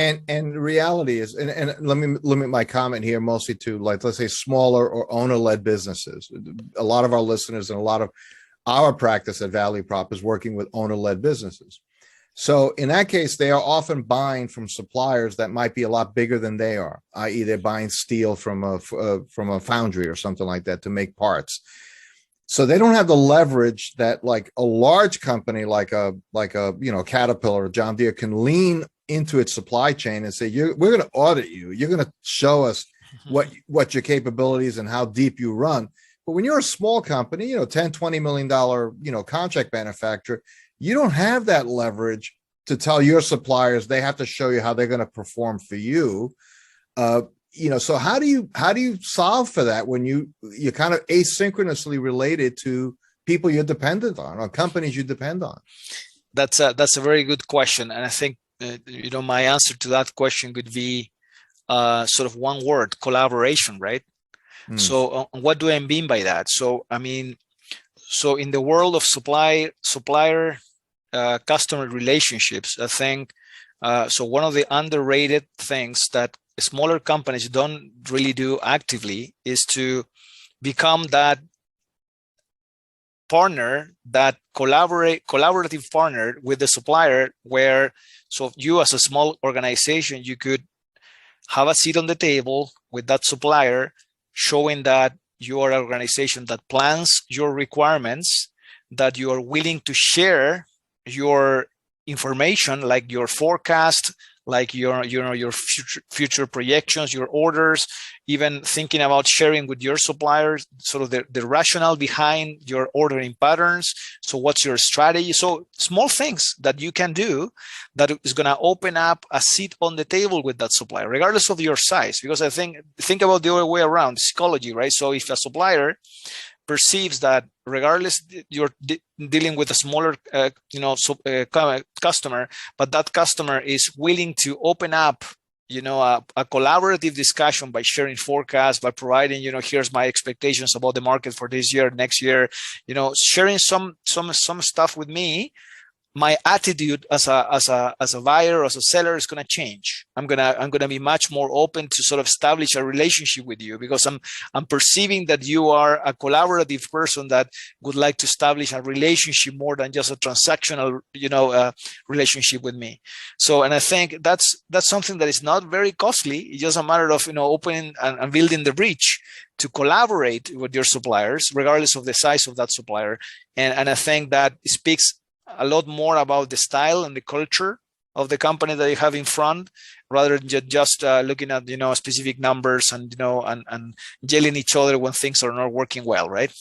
And the reality is, and let me limit my comment here mostly to, like, let's say smaller or owner-led businesses. A lot of our listeners and a lot of our practice at Value Prop is working with owner-led businesses. So in that case, they are often buying from suppliers that might be a lot bigger than they are, i.e., they're buying steel from a foundry or something like that to make parts. So they don't have the leverage that like a large company like a Caterpillar or John Deere can lean into its supply chain and say, we're going to audit you. You're going to show us what your capabilities and how deep you run. But when you're a small company, $10-20 million, contract manufacturer, you don't have that leverage to tell your suppliers they have to show you how they're going to perform for you. So how do you solve for that when you're kind of asynchronously related to people you're dependent on or companies you depend on? That's a very good question, and I think my answer to that question could be sort of one word: collaboration, right? So what do I mean by that? So in the world of supplier customer relationships, I think so one of the underrated things that smaller companies don't really do actively is to become that partner, that collaborative partner with the supplier, where so you as a small organization, you could have a seat on the table with that supplier, showing that you are an organization that plans your requirements, that you are willing to share your information, like your forecast, like your future projections, your orders, even thinking about sharing with your suppliers sort of the rationale behind your ordering patterns. So what's your strategy? So small things that you can do that is going to open up a seat on the table with that supplier, regardless of your size. Because I think about the other way around, psychology, right? So if a supplier perceives that regardless you're dealing with a smaller customer, but that customer is willing to open up a collaborative discussion by sharing forecasts, by providing here's my expectations about the market for this year, next year, sharing some stuff with me, my attitude as a buyer, as a seller, is going to change. I'm gonna be much more open to sort of establish a relationship with you, because I'm perceiving that you are a collaborative person that would like to establish a relationship more than just a transactional relationship with me. So, and I think that's something that is not very costly. It's just a matter of opening and building the bridge to collaborate with your suppliers, regardless of the size of that supplier. And I think that speaks a lot more about the style and the culture of the company that you have in front, rather than just looking at specific numbers and and yelling each other when things are not working well, right?